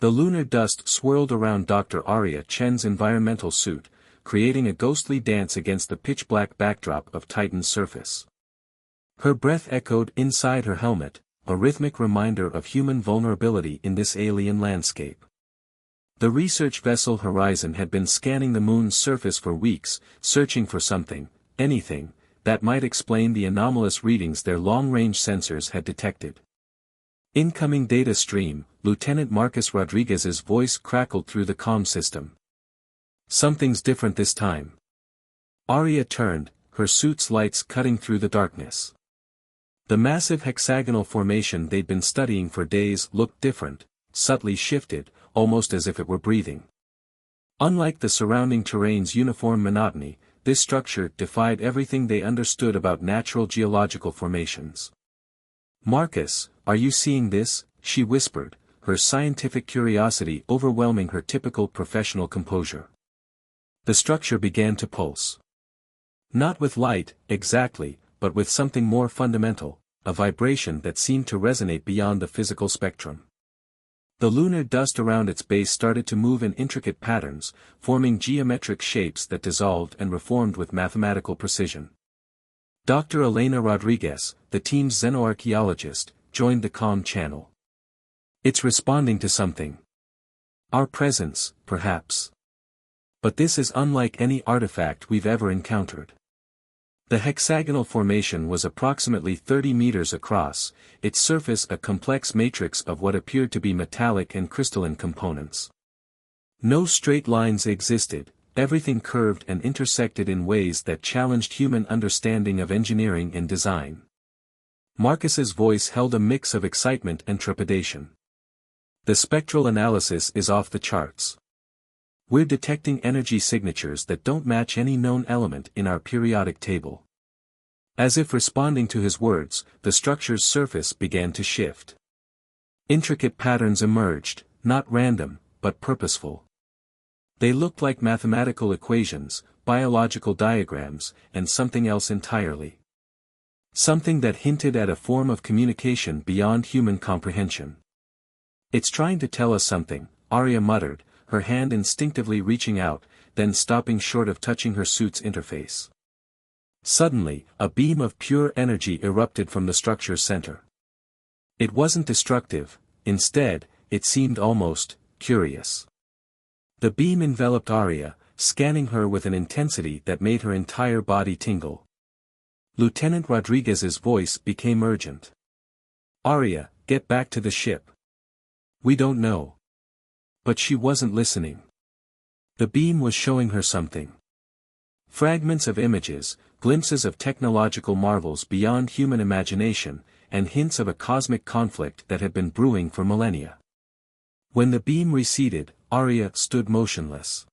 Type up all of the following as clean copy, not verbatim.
The lunar dust swirled around Dr. Arya Chen's environmental suit, creating a ghostly dance against the pitch-black backdrop of Titan's surface. Her breath echoed inside her helmet, a rhythmic reminder of human vulnerability in this alien landscape. The research vessel Horizon had been scanning the moon's surface for weeks, searching for something, anything, that might explain the anomalous readings their long-range sensors had detected. Incoming data stream, Lieutenant Marcus Rodriguez's voice crackled through the comm system. Something's different this time. Arya turned, her suit's lights cutting through the darkness. The massive hexagonal formation they'd been studying for days looked different, subtly shifted, almost as if it were breathing. Unlike the surrounding terrain's uniform monotony, this structure defied everything they understood about natural geological formations. "Marcus, are you seeing this?" she whispered, her scientific curiosity overwhelming her typical professional composure. The structure began to pulse. Not with light, exactly, but with something more fundamental, a vibration that seemed to resonate beyond the physical spectrum. The lunar dust around its base started to move in intricate patterns, forming geometric shapes that dissolved and reformed with mathematical precision. Dr. Elena Rodriguez, the team's xenoarchaeologist, joined the comm channel. "It's responding to something. Our presence, perhaps. But this is unlike any artifact we've ever encountered." The hexagonal formation was approximately 30 meters across, its surface a complex matrix of what appeared to be metallic and crystalline components. No straight lines existed, everything curved and intersected in ways that challenged human understanding of engineering and design. Marcus's voice held a mix of excitement and trepidation. "The spectral analysis is off the charts. We're detecting energy signatures that don't match any known element in our periodic table." As if responding to his words, the structure's surface began to shift. Intricate patterns emerged, not random, but purposeful. They looked like mathematical equations, biological diagrams, and something else entirely. Something that hinted at a form of communication beyond human comprehension. "It's trying to tell us something," Arya muttered, her hand instinctively reaching out, then stopping short of touching her suit's interface. Suddenly, a beam of pure energy erupted from the structure's center. It wasn't destructive, instead, it seemed almost curious. The beam enveloped Arya, scanning her with an intensity that made her entire body tingle. Lieutenant Rodriguez's voice became urgent. "Arya, get back to the ship. We don't know." But she wasn't listening. The beam was showing her something. Fragments of images, glimpses of technological marvels beyond human imagination, and hints of a cosmic conflict that had been brewing for millennia. When the beam receded, Arya stood motionless.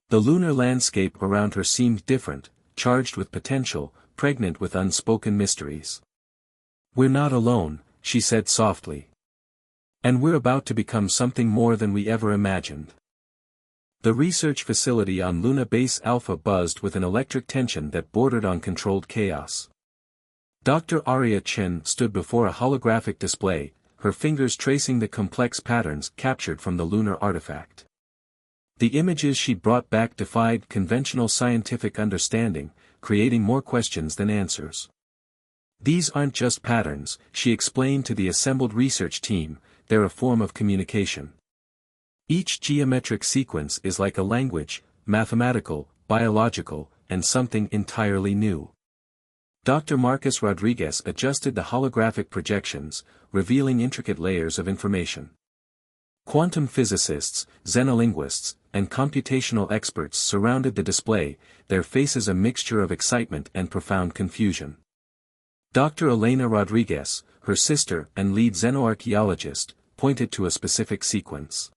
The lunar landscape around her seemed different, charged with potential, pregnant with unspoken mysteries. "We're not alone," she said softly. "And we're about to become something more than we ever imagined." The research facility on Luna Base Alpha buzzed with an electric tension that bordered on controlled chaos. Dr. Arya Chen stood before a holographic display, her fingers tracing the complex patterns captured from the lunar artifact. The images she brought back defied conventional scientific understanding, creating more questions than answers. "These aren't just patterns," she explained to the assembled research team, "they're a form of communication. Each geometric sequence is like a language, mathematical, biological, and something entirely new." Dr. Marcus Rodriguez adjusted the holographic projections, revealing intricate layers of information. Quantum physicists, xenolinguists, and computational experts surrounded the display, their faces a mixture of excitement and profound confusion. Dr. Elena Rodriguez, her sister and lead xenoarchaeologist, pointed to a specific sequence.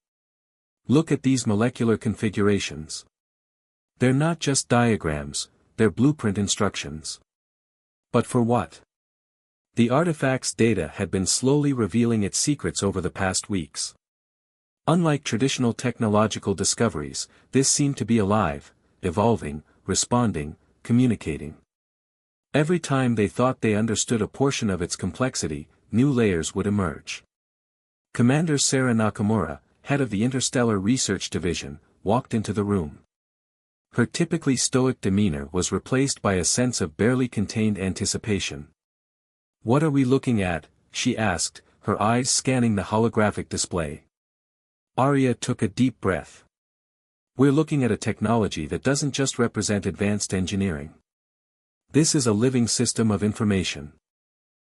"Look at these molecular configurations. They're not just diagrams, they're blueprint instructions." But for what? The artifact's data had been slowly revealing its secrets over the past weeks. Unlike traditional technological discoveries, this seemed to be alive, evolving, responding, communicating. Every time they thought they understood a portion of its complexity, new layers would emerge. Commander Sarah Nakamura, head of the Interstellar Research Division, walked into the room. Her typically stoic demeanor was replaced by a sense of barely contained anticipation. "What are we looking at?" she asked, her eyes scanning the holographic display. Arya took a deep breath. "We're looking at a technology that doesn't just represent advanced engineering. This is a living system of information.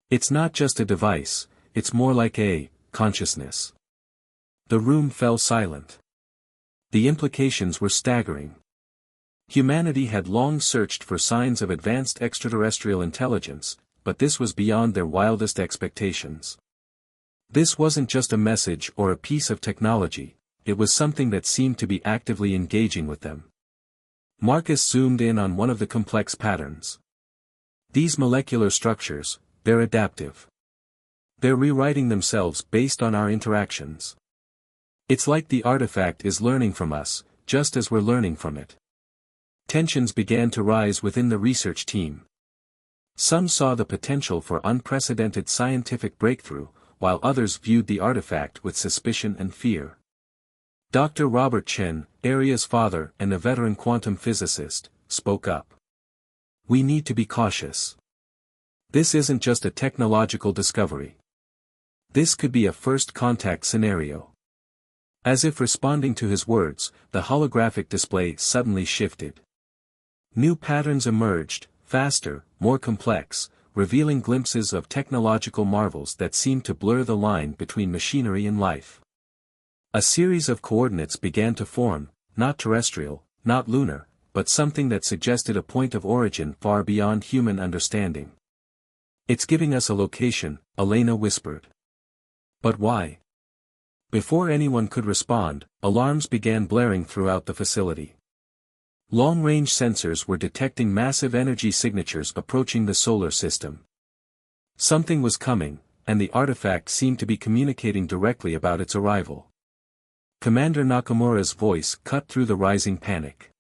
It's not just a device, it's more like a consciousness." The room fell silent. The implications were staggering. Humanity had long searched for signs of advanced extraterrestrial intelligence, but this was beyond their wildest expectations. This wasn't just a message or a piece of technology, it was something that seemed to be actively engaging with them. Marcus zoomed in on one of the complex patterns. "These molecular structures, they're adaptive. They're rewriting themselves based on our interactions. It's like the artifact is learning from us, just as we're learning from it." Tensions began to rise within the research team. Some saw the potential for unprecedented scientific breakthrough, while others viewed the artifact with suspicion and fear. Dr. Robert Chen, Arya's father and a veteran quantum physicist, spoke up. "We need to be cautious. This isn't just a technological discovery. This could be a first contact scenario." As if responding to his words, the holographic display suddenly shifted. New patterns emerged, faster, more complex, revealing glimpses of technological marvels that seemed to blur the line between machinery and life. A series of coordinates began to form, not terrestrial, not lunar, but something that suggested a point of origin far beyond human understanding. "It's giving us a location," Elena whispered. "But why?" Before anyone could respond, alarms began blaring throughout the facility. Long-range sensors were detecting massive energy signatures approaching the solar system. Something was coming, and the artifact seemed to be communicating directly about its arrival. Commander Nakamura's voice cut through the rising panic.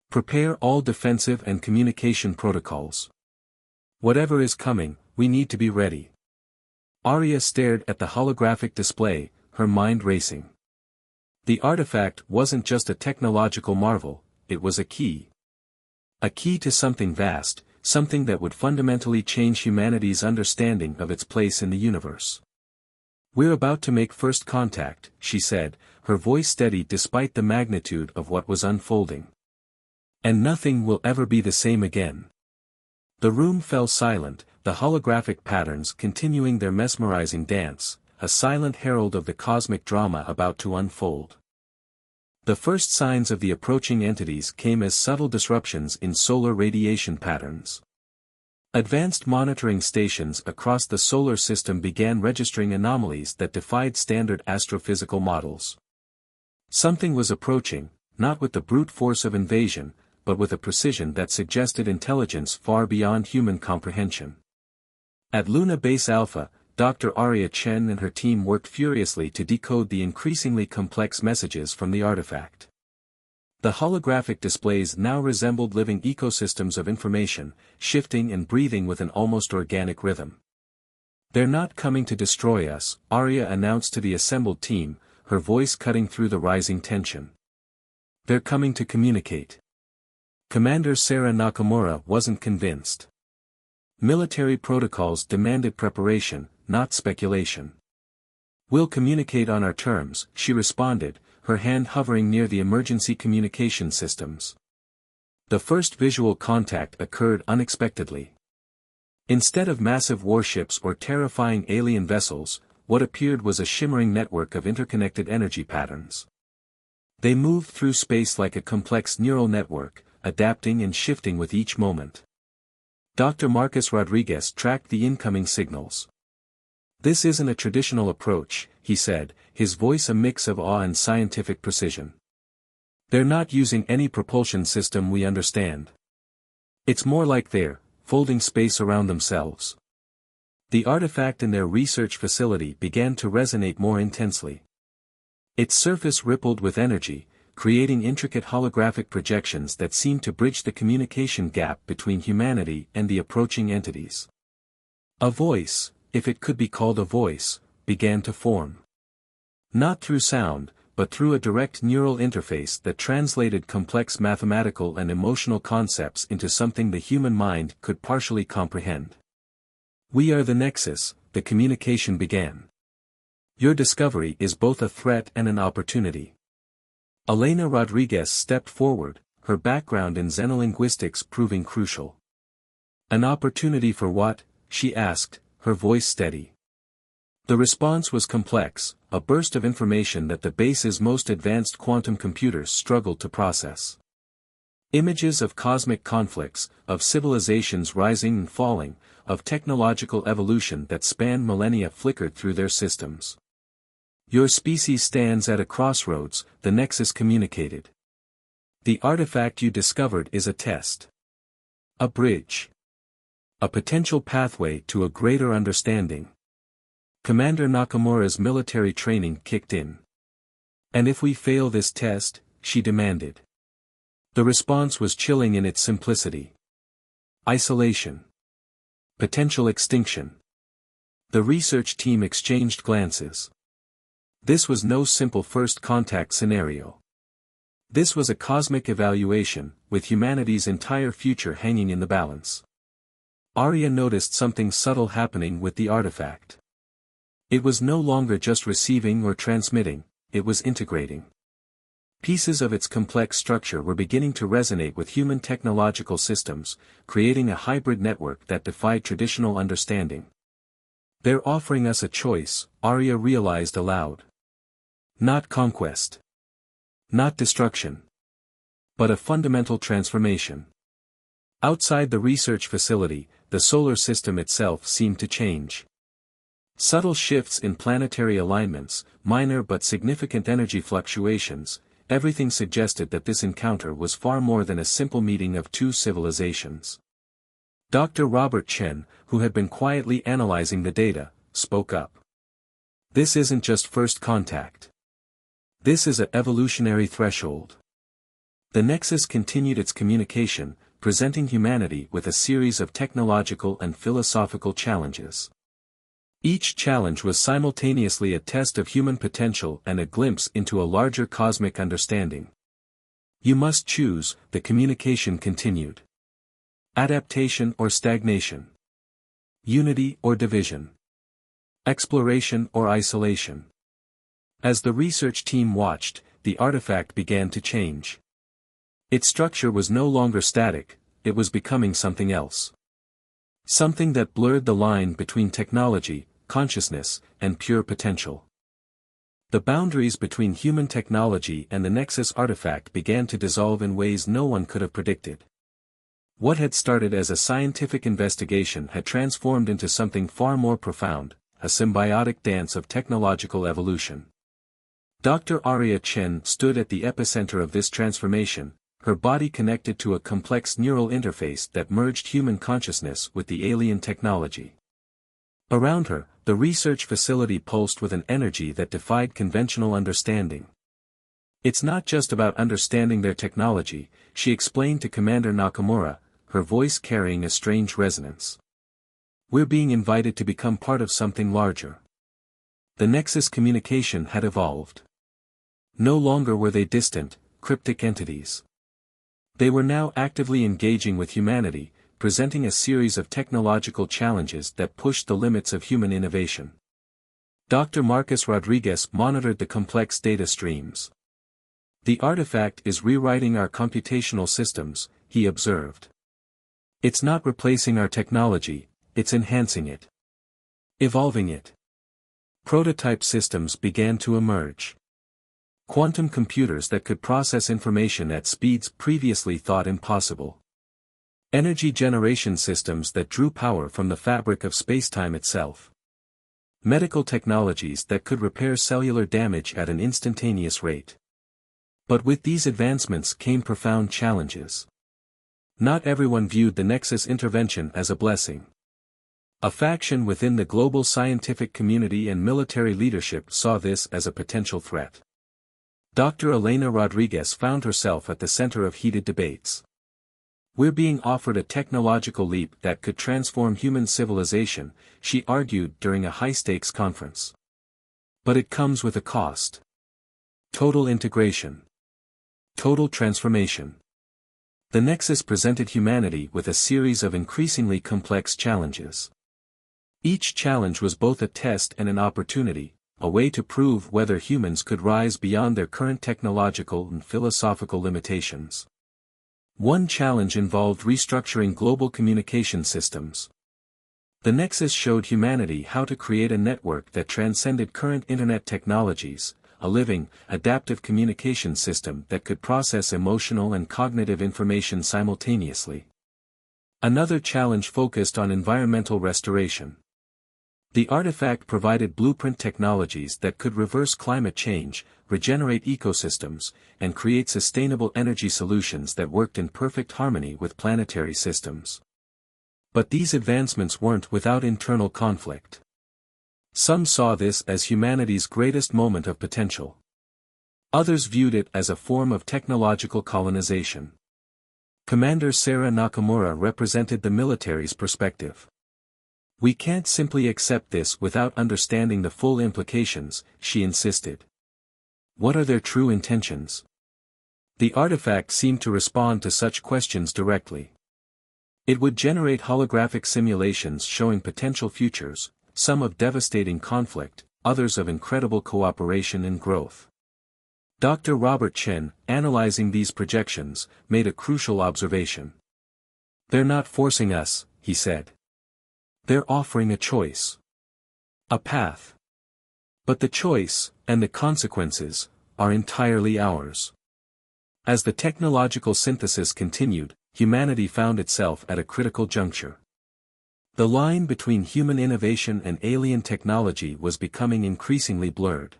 "Prepare all defensive and communication protocols. Whatever is coming, we need to be ready." Arya stared at the holographic display, her mind racing. The artifact wasn't just a technological marvel, it was a key. A key to something vast, something that would fundamentally change humanity's understanding of its place in the universe. "We're about to make first contact," she said, her voice steady despite the magnitude of what was unfolding. "And nothing will ever be the same again." The room fell silent, the holographic patterns continuing their mesmerizing dance, a silent herald of the cosmic drama about to unfold. The first signs of the approaching entities came as subtle disruptions in solar radiation patterns. Advanced monitoring stations across the solar system began registering anomalies that defied standard astrophysical models. Something was approaching, not with the brute force of invasion, but with a precision that suggested intelligence far beyond human comprehension. At Luna Base Alpha, Dr. Arya Chen and her team worked furiously to decode the increasingly complex messages from the artifact. The holographic displays now resembled living ecosystems of information, shifting and breathing with an almost organic rhythm. "They're not coming to destroy us," Arya announced to the assembled team, her voice cutting through the rising tension. "They're coming to communicate." Commander Sarah Nakamura wasn't convinced. Military protocols demanded preparation, not speculation. "We'll communicate on our terms," she responded, her hand hovering near the emergency communication systems. The first visual contact occurred unexpectedly. Instead of massive warships or terrifying alien vessels, what appeared was a shimmering network of interconnected energy patterns. They moved through space like a complex neural network, adapting and shifting with each moment. Dr. Marcus Rodriguez tracked the incoming signals. "This isn't a traditional approach," he said, his voice a mix of awe and scientific precision. "They're not using any propulsion system we understand. It's more like they're folding space around themselves." The artifact in their research facility began to resonate more intensely. Its surface rippled with energy, creating intricate holographic projections that seemed to bridge the communication gap between humanity and the approaching entities. A voice, if it could be called a voice, began to form. Not through sound, but through a direct neural interface that translated complex mathematical and emotional concepts into something the human mind could partially comprehend. "We are the Nexus," the communication began. "Your discovery is both a threat and an opportunity." Elena Rodriguez stepped forward, her background in xenolinguistics proving crucial. "An opportunity for what?" she asked, her voice steady. The response was complex, a burst of information that the base's most advanced quantum computers struggled to process. Images of cosmic conflicts, of civilizations rising and falling, of technological evolution that spanned millennia flickered through their systems. "Your species stands at a crossroads," the Nexus communicated. "The artifact you discovered is a test. A bridge. A potential pathway to a greater understanding." Commander Nakamura's military training kicked in. "And if we fail this test?" she demanded. The response was chilling in its simplicity. "Isolation. Potential extinction." The research team exchanged glances. This was no simple first contact scenario. This was a cosmic evaluation, with humanity's entire future hanging in the balance. Arya noticed something subtle happening with the artifact. It was no longer just receiving or transmitting, it was integrating. Pieces of its complex structure were beginning to resonate with human technological systems, creating a hybrid network that defied traditional understanding. "They're offering us a choice," Arya realized aloud. "Not conquest. Not destruction. But a fundamental transformation." Outside the research facility, the solar system itself seemed to change. Subtle shifts in planetary alignments, minor but significant energy fluctuations, everything suggested that this encounter was far more than a simple meeting of two civilizations. Dr. Robert Chen, who had been quietly analyzing the data, spoke up. "This isn't just first contact. This is an evolutionary threshold." The Nexus continued its communication, presenting humanity with a series of technological and philosophical challenges. Each challenge was simultaneously a test of human potential and a glimpse into a larger cosmic understanding. "You must choose," the communication continued. "Adaptation or stagnation. Unity or division. Exploration or isolation." As the research team watched, the artifact began to change. Its structure was no longer static, it was becoming something else. Something that blurred the line between technology, consciousness, and pure potential. The boundaries between human technology and the Nexus artifact began to dissolve in ways no one could have predicted. What had started as a scientific investigation had transformed into something far more profound, a symbiotic dance of technological evolution. Dr. Arya Chen stood at the epicenter of this transformation, her body connected to a complex neural interface that merged human consciousness with the alien technology. Around her, the research facility pulsed with an energy that defied conventional understanding. "It's not just about understanding their technology," she explained to Commander Nakamura, her voice carrying a strange resonance. "We're being invited to become part of something larger." The Nexus communication had evolved. No longer were they distant, cryptic entities. They were now actively engaging with humanity, presenting a series of technological challenges that pushed the limits of human innovation. Dr. Marcus Rodriguez monitored the complex data streams. "The artifact is rewriting our computational systems," he observed. "It's not replacing our technology, it's enhancing it. Evolving it." Prototype systems began to emerge. Quantum computers that could process information at speeds previously thought impossible. Energy generation systems that drew power from the fabric of spacetime itself. Medical technologies that could repair cellular damage at an instantaneous rate. But with these advancements came profound challenges. Not everyone viewed the Nexus intervention as a blessing. A faction within the global scientific community and military leadership saw this as a potential threat. Dr. Elena Rodriguez found herself at the center of heated debates. "We're being offered a technological leap that could transform human civilization," she argued during a high-stakes conference. But it comes with a cost. Total integration. Total transformation. The Nexus presented humanity with a series of increasingly complex challenges. Each challenge was both a test and an opportunity, a way to prove whether humans could rise beyond their current technological and philosophical limitations. One challenge involved restructuring global communication systems. The Nexus showed humanity how to create a network that transcended current internet technologies, a living, adaptive communication system that could process emotional and cognitive information simultaneously. Another challenge focused on environmental restoration. The artifact provided blueprint technologies that could reverse climate change, regenerate ecosystems, and create sustainable energy solutions that worked in perfect harmony with planetary systems. But these advancements weren't without internal conflict. Some saw this as humanity's greatest moment of potential. Others viewed it as a form of technological colonization. Commander Sarah Nakamura represented the military's perspective. "We can't simply accept this without understanding the full implications," she insisted. "What are their true intentions?" The artifact seemed to respond to such questions directly. It would generate holographic simulations showing potential futures, some of devastating conflict, others of incredible cooperation and growth. Dr. Robert Chen, analyzing these projections, made a crucial observation. "They're not forcing us," he said. "They're offering a choice. A path. But the choice, and the consequences, are entirely ours." As the technological synthesis continued, humanity found itself at a critical juncture. The line between human innovation and alien technology was becoming increasingly blurred.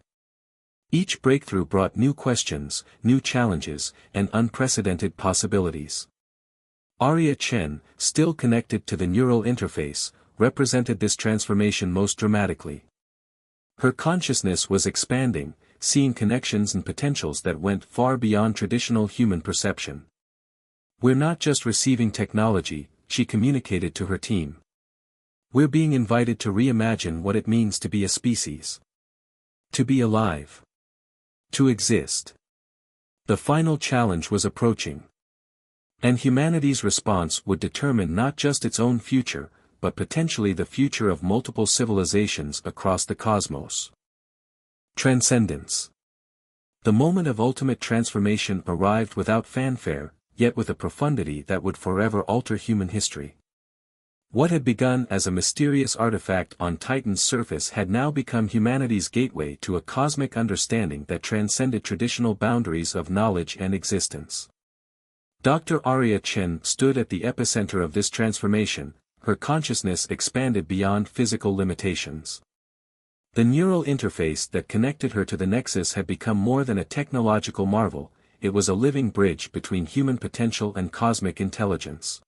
Each breakthrough brought new questions, new challenges, and unprecedented possibilities. Arya Chen, still connected to the neural interface, represented this transformation most dramatically. Her consciousness was expanding, seeing connections and potentials that went far beyond traditional human perception. "We're not just receiving technology," she communicated to her team. "We're being invited to reimagine what it means to be a species. To be alive. To exist." The final challenge was approaching. And humanity's response would determine not just its own future, but potentially the future of multiple civilizations across the cosmos. Transcendence. The moment of ultimate transformation arrived without fanfare, yet with a profundity that would forever alter human history. What had begun as a mysterious artifact on Titan's surface had now become humanity's gateway to a cosmic understanding that transcended traditional boundaries of knowledge and existence. Dr. Arya Chen stood at the epicenter of this transformation. Her consciousness expanded beyond physical limitations. The neural interface that connected her to the Nexus had become more than a technological marvel, it was a living bridge between human potential and cosmic intelligence.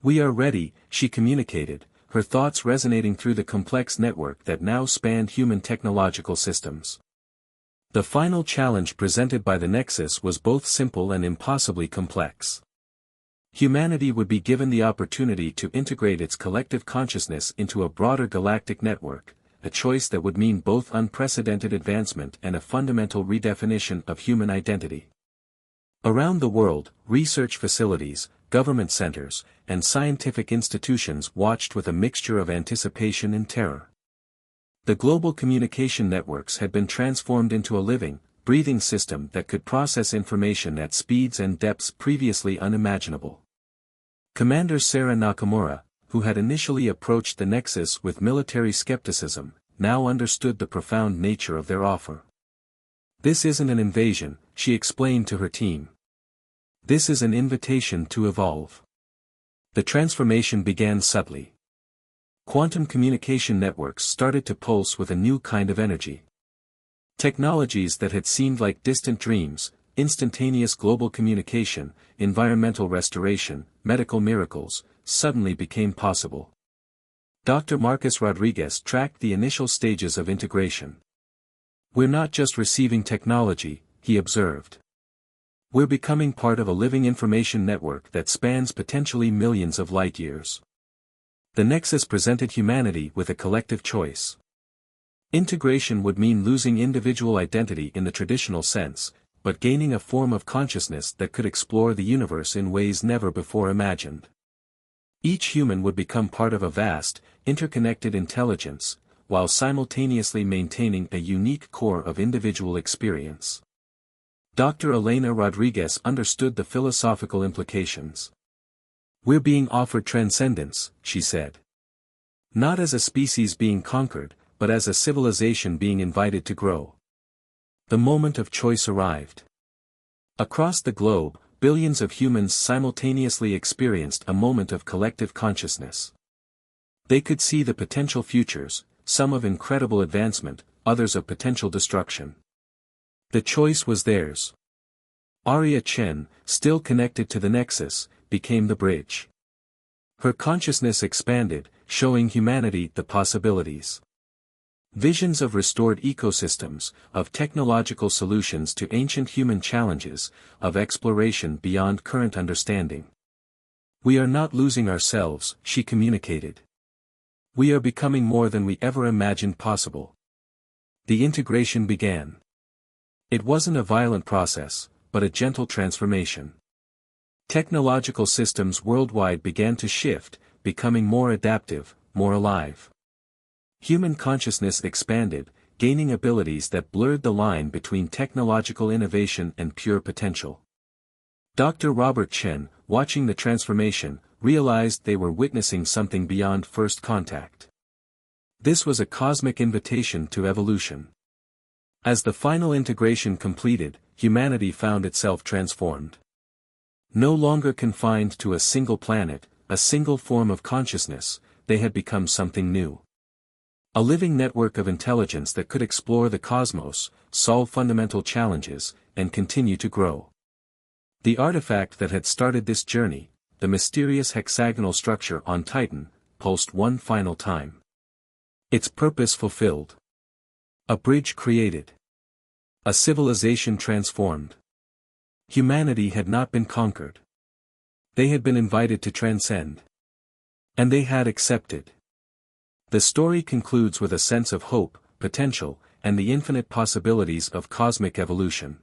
"We are ready," she communicated, her thoughts resonating through the complex network that now spanned human technological systems. The final challenge presented by the Nexus was both simple and impossibly complex. Humanity would be given the opportunity to integrate its collective consciousness into a broader galactic network, a choice that would mean both unprecedented advancement and a fundamental redefinition of human identity. Around the world, research facilities, government centers, and scientific institutions watched with a mixture of anticipation and terror. The global communication networks had been transformed into a living, breathing system that could process information at speeds and depths previously unimaginable. Commander Sarah Nakamura, who had initially approached the Nexus with military skepticism, now understood the profound nature of their offer. "This isn't an invasion," she explained to her team. "This is an invitation to evolve." The transformation began subtly. Quantum communication networks started to pulse with a new kind of energy. Technologies that had seemed like distant dreams, instantaneous global communication, environmental restoration, medical miracles, suddenly became possible. Dr. Marcus Rodriguez tracked the initial stages of integration. "We're not just receiving technology," he observed. "We're becoming part of a living information network that spans potentially millions of light-years." The Nexus presented humanity with a collective choice. Integration would mean losing individual identity in the traditional sense, but gaining a form of consciousness that could explore the universe in ways never before imagined. Each human would become part of a vast, interconnected intelligence, while simultaneously maintaining a unique core of individual experience. Dr. Elena Rodriguez understood the philosophical implications. "We're being offered transcendence," she said. "Not as a species being conquered, but as a civilization being invited to grow." The moment of choice arrived. Across the globe, billions of humans simultaneously experienced a moment of collective consciousness. They could see the potential futures, some of incredible advancement, others of potential destruction. The choice was theirs. Arya Chen, still connected to the Nexus, became the bridge. Her consciousness expanded, showing humanity the possibilities. Visions of restored ecosystems, of technological solutions to ancient human challenges, of exploration beyond current understanding. "We are not losing ourselves," she communicated. "We are becoming more than we ever imagined possible." The integration began. It wasn't a violent process, but a gentle transformation. Technological systems worldwide began to shift, becoming more adaptive, more alive. Human consciousness expanded, gaining abilities that blurred the line between technological innovation and pure potential. Dr. Robert Chen, watching the transformation, realized they were witnessing something beyond first contact. This was a cosmic invitation to evolution. As the final integration completed, humanity found itself transformed. No longer confined to a single planet, a single form of consciousness, they had become something new. A living network of intelligence that could explore the cosmos, solve fundamental challenges, and continue to grow. The artifact that had started this journey, the mysterious hexagonal structure on Titan, pulsed one final time. Its purpose fulfilled. A bridge created. A civilization transformed. Humanity had not been conquered. They had been invited to transcend. And they had accepted. The story concludes with a sense of hope, potential, and the infinite possibilities of cosmic evolution.